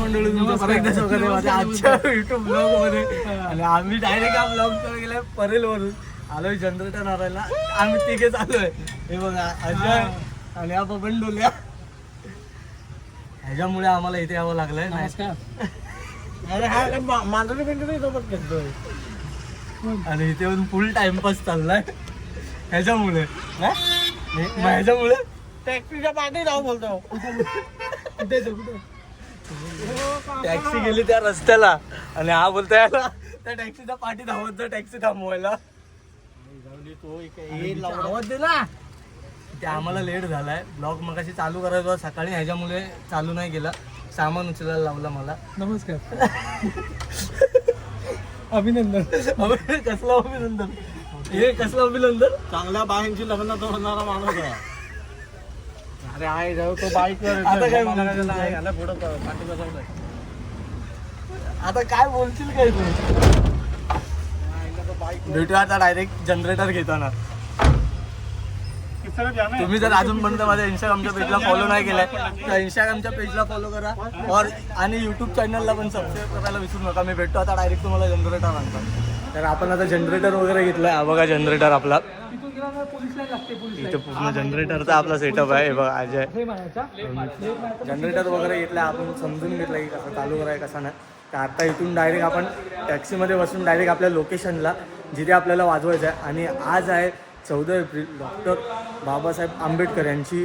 मंडळी तुमचं परत एकदा स्वागत आहे माझ्या आजच्या युट्यूब ब्लॉग मध्ये. आणि आम्ही डायरेक्ट हा ब्लॉग चालू केलाय परेल वरून. आलोय जनरेटर आणायला. आम्ही तिघे चालूय. हे बघा अजय आणि हा बबन डोल्या. ह्याच्यामुळे आम्हाला इथे यावं लागलंय. अरे हा मांडवी बिंडवी सोबत घेतोय आणि इथे येऊन फुल टाइमपास चाललाय ह्याच्यामुळे. ह्याच्यामुळे टॅक्सीच्या पाठी जाऊ बोलतो. टॅक्सी गेली त्या रस्त्याला आणि हा बोलतोय त्या टॅक्सीच्या पाठी धावत जा टॅक्सी थांबवायला. आवाज दे ना. ते आम्हाला लेट झालाय. ब्लॉग मगाशी चालू करायचा होता सकाळी, ह्याच्यामुळे चालू नाही केला. सामान उचलायला लावला मला. नमस्कार. अभिनंदन. कसलं अभिनंदन? हे कसलं अभिनंदन? चांगल्या बाईंची लग्न तो होणारा माणूस आहे. अरे आहे जाऊ तो बाईक आता काय आता काय बोलशील काय तू? भेटूया आता डायरेक्ट जनरेटर घेताना. तुम्ही जर अजूनपर्यंत माझ्या इंस्टाग्रामच्या पेजला फॉलो नाही केलाय तर इंस्टाग्रामच्या पेजला फॉलो करा आणि युट्यूब चॅनलला पण सबस्क्राईब करायला विसरू नका. मी भेटतो आता डायरेक्ट तुम्हाला जनरेटर आणतो. तर आपण आता जनरेटर वगैरे घेतलाय. हा बघा जनरेटर आपला. इथे पूर्ण जनरेटरचा आपला सेटअप आहे. बघा अजय जनरेटर वगैरे घेतलाय. आपण समजून घेतलं की कसं चालू करायचं कसं नाही. तर आता इथून डायरेक्ट आपण टॅक्सीमध्ये बसून डायरेक्ट आपल्या लोकेशनला जिथे आपल्याला वाजवायचं आहे. आणि आज आहे 14 एप्रिल. डॉक्टर बाबासाहेब आंबेडकर यांची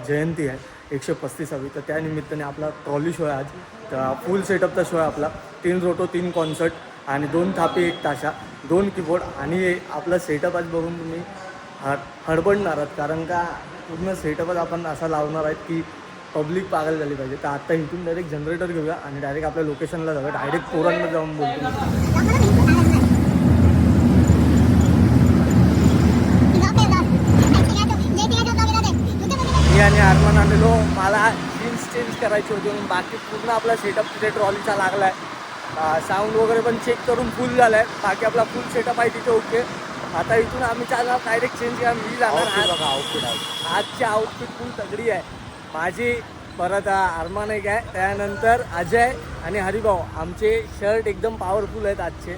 जयंती आहे 135वी. तर त्या निमित्ताने आपला ट्रॉली शो आहे आज. तर फुल सेटअपचा शो आहे आपला. 3 रोटो 3 कॉन्सर्ट आणि 2 थापी 1 ताशा 2 कीबोर्ड. आणि आपला सेटअप आज बघून तुम्ही हडबडणार आहात, कारण का पूर्ण सेटअपच आपण असा लावणार आहेत की पब्लिक पागल झाली पाहिजे. तर आता इथून डायरेक्ट जनरेटर घेऊया आणि डायरेक्ट आपल्या लोकेशनला जाऊया. डायरेक्ट पोरांना जाऊन बोलतो. मी आणि आरमान आलेलो. मला जीन्स चेंज करायची होती म्हणून बाकी पूर्ण आपला सेटअप तिथे ट्रॉलीचा लागला आहे. साऊंड वगैरे पण चेक करून फुल झाला आहे. बाकी आपला फुल सेटअप आहे तिथे ओके. आता इथून आम्ही चालणार डायरेक्ट चेंज करा. मी जाणार आउटफिट. आजची आउटफिट फुल तगडी आहे माझी. परत अरमान एक आहे, त्यानंतर अजय आणि हरिभाऊ. आमचे शर्ट एकदम पॉवरफुल आहेत आजचे.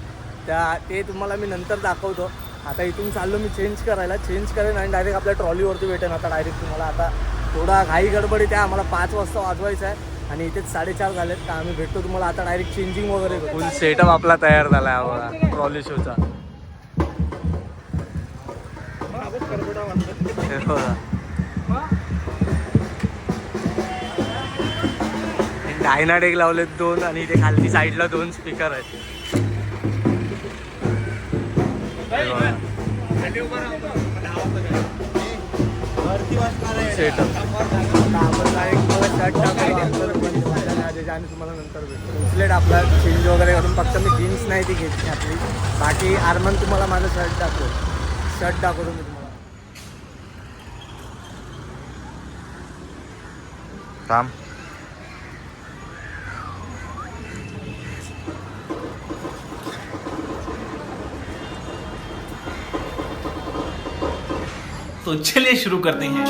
ते तुम्हाला मी नंतर दाखवतो. आता इथून चाललो मी चेंज करायला. चेंज करेन आणि डायरेक्ट आपल्या ट्रॉलीवरती भेटेन. आता डायरेक्ट तुम्हाला आता थोडा घाई गडबडी त्या आम्हाला 5 वाजता वाजवायचं आहे आणि इथेच 4:30 झालेत. तर आम्ही भेटतो तुम्हाला आता डायरेक्ट चेंजिंग वगैरे. फुल सेटअप आपला तयार झाला आहे बघा ट्रॉली शोचा. डायनाडेक लावलेत 2 आणि इथे खालती साईडला 2 स्पीकर आहेत. सेटअप आणि तुम्हाला नंतर भेटतो. उचलेट आपला चेंज वगैरे करून. फक्त मी जीन्स नाही ती घेतली आपली. बाकी आरमान तुम्हाला माझं शर्ट दाखवतो मी तुम्हाला. काम तो चलिए शुरू करते हैं.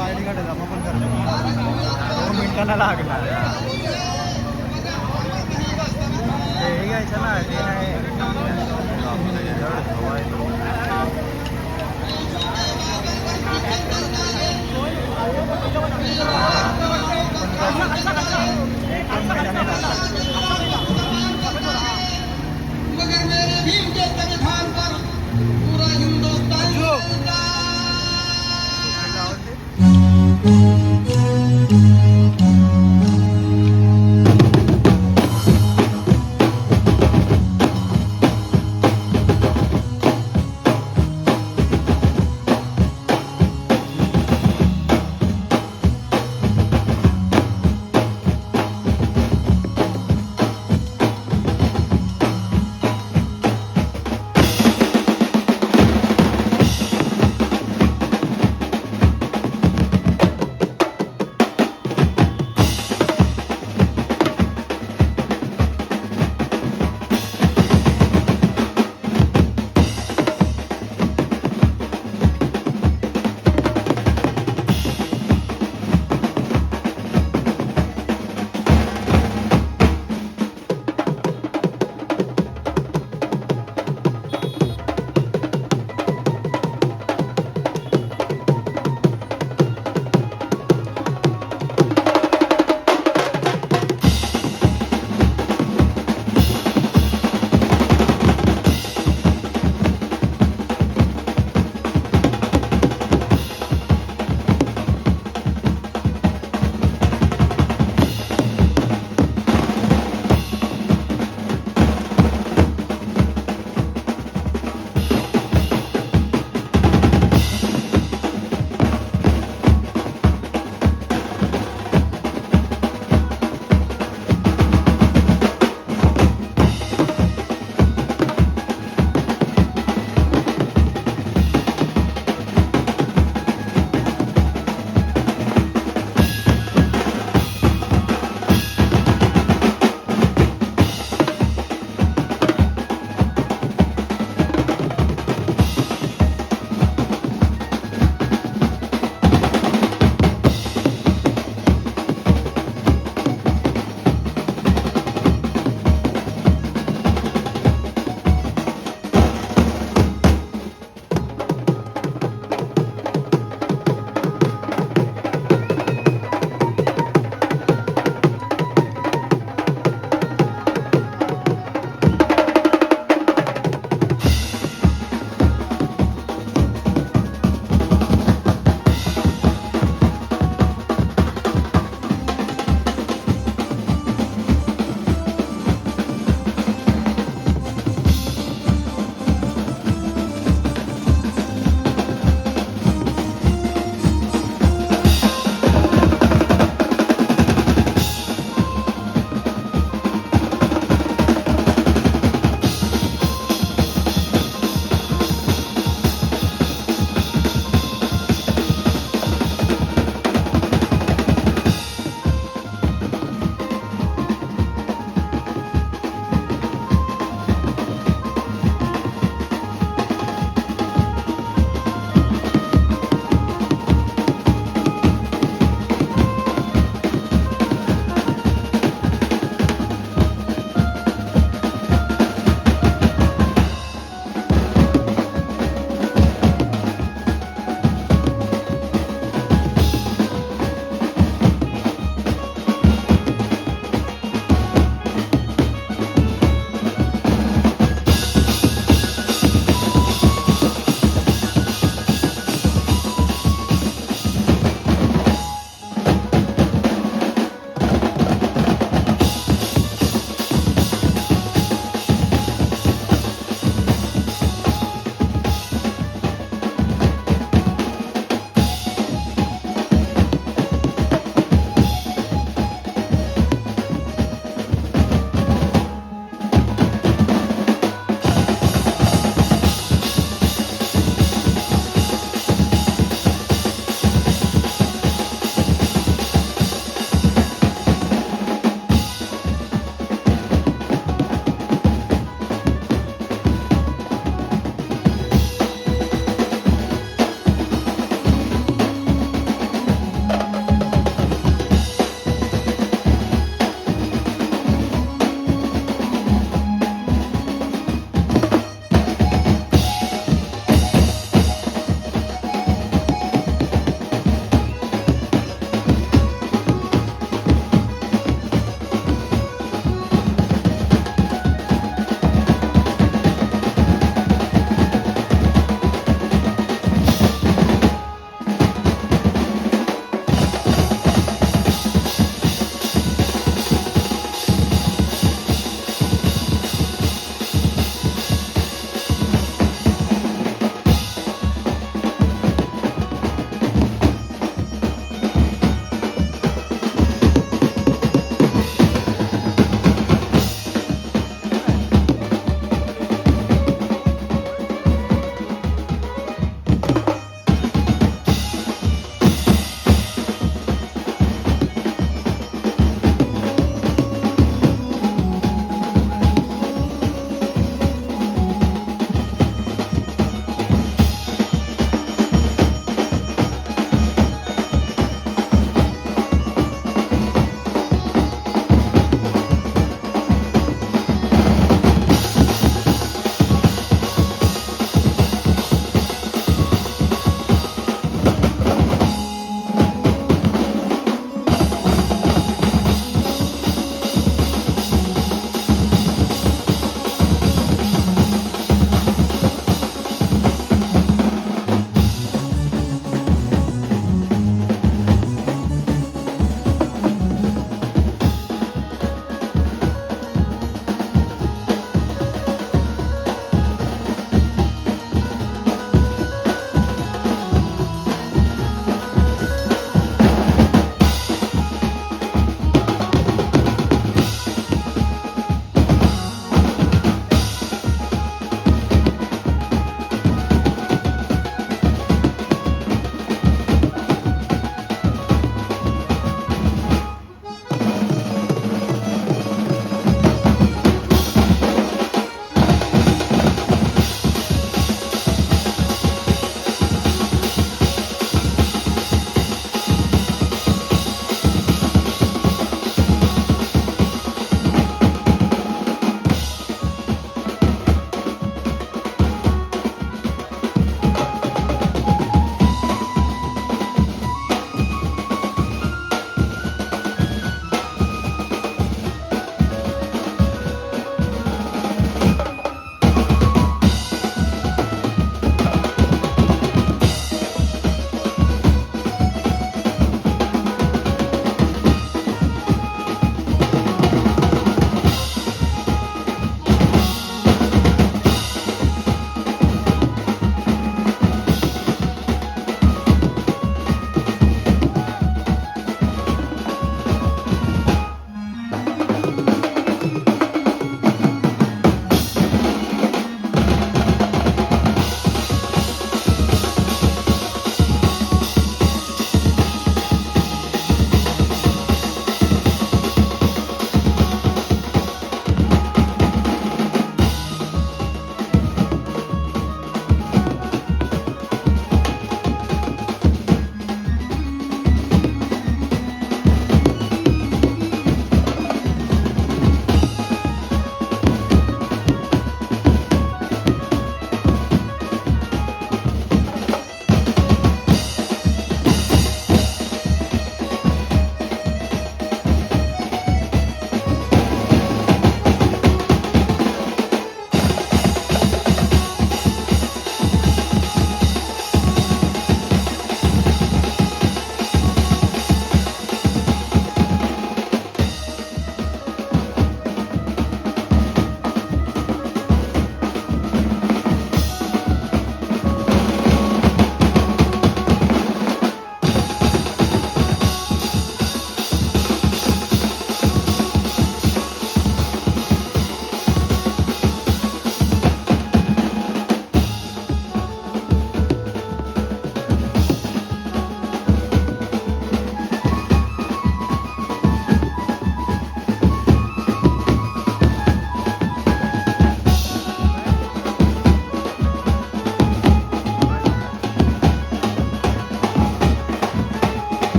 आयडी कार्ड जमा पण करतो 2 मिनिटांना लागणार हे घ्यायचं ना ते मगर मेरे भीम के संविधान पर पूरा हिंदुस्तान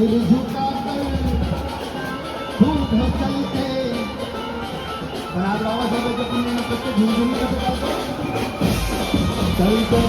सिर झुकाकर खूब चलते पण आज बाबासाहेबांच्या पुण्याने प्रत्येक झुंझुनी कसं चालतो चलते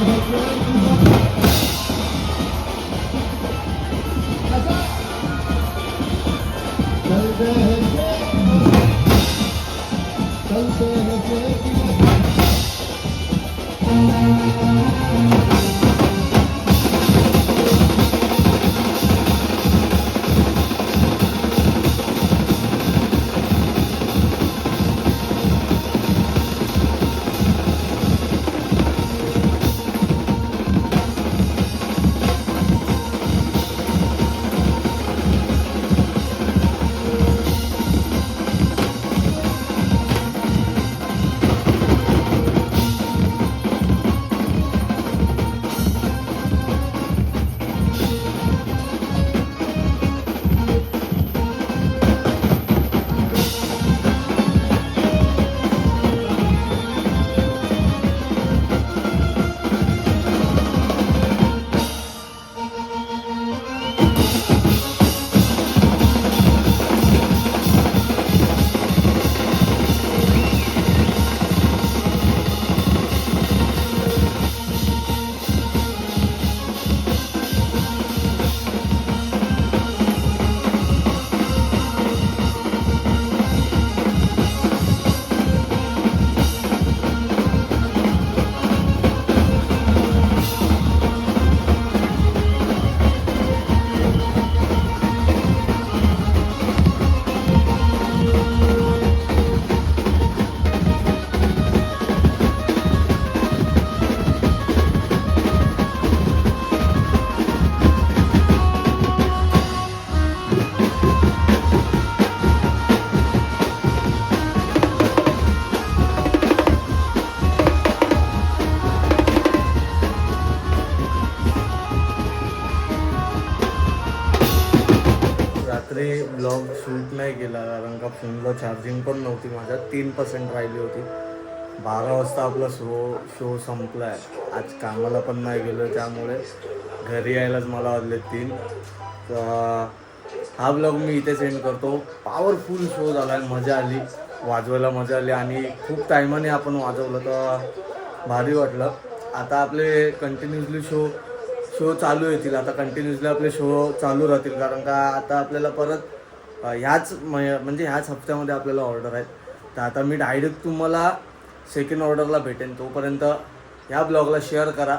रात्री ब्लॉग शूट नाही केला कारण का फोनला चार्जिंग पण नव्हती, माझ्या 3% राहिली होती. 12 वाजता आपला शो संपला आहे. आज कामाला पण नाही गेलो, त्यामुळे घरी यायलाच मला वाजले 3. तर हा ब्लॉग मी इथे सेंड करतो. पॉवरफुल शो झाला आहे, मजा आली, वाजवायला मजा आली आणि खूप टायमाने आपण वाजवलं तर भारी वाटलं. आता आपले कंटिन्युअसली शो चालू येतील. आता कंटिन्युअसली आपले शो चालू राहतील कारण का आता आपल्याला परत ह्याच हप्त्यामध्ये आपल्याला ऑर्डर आहेत. तर आता मी डायरेक्ट तुम्हाला सेकंड ऑर्डरला भेटेन. तोपर्यंत ह्या ब्लॉगला शेअर करा,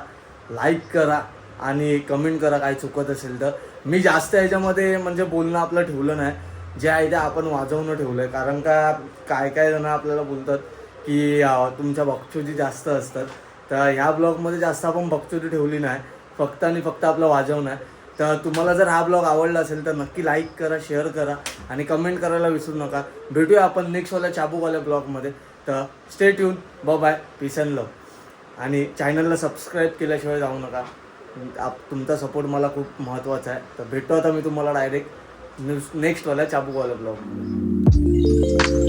लाईक करा आणि कमेंट करा काय चुकत असेल तर. मी जास्त ह्याच्यामध्ये म्हणजे बोलणं आपलं ठेवलं नाही, जे आहे ते आपण वाजवणं ठेवलं आहे. कारण का काय जण आपल्याला बोलतात की तुमच्या बकचोदी जास्त असतात. तर ह्या ब्लॉगमध्ये जास्त आपण बकचोदी ठेवली नाही, फक्त आणि फक्त आपलं वाजवणं आहे. तर तुम्हाला जर हा ब्लॉग आवडला असेल तर नक्की लाईक करा, शेअर करा आणि कमेंट करायला विसरू नका. भेटूया आपण नेक्स्टवाल्या चाबूकवाल्या ब्लॉगमध्ये. तर stay tuned, bye, peace and love. आणि चॅनलला सबस्क्राईब केल्याशिवाय जाऊ नका. तुमचा सपोर्ट मला खूप महत्त्वाचा आहे. तर भेटतो आता मी तुम्हाला डायरेक्ट नेक्स्टवाल्या चाबूकवाल्या ब्लॉग.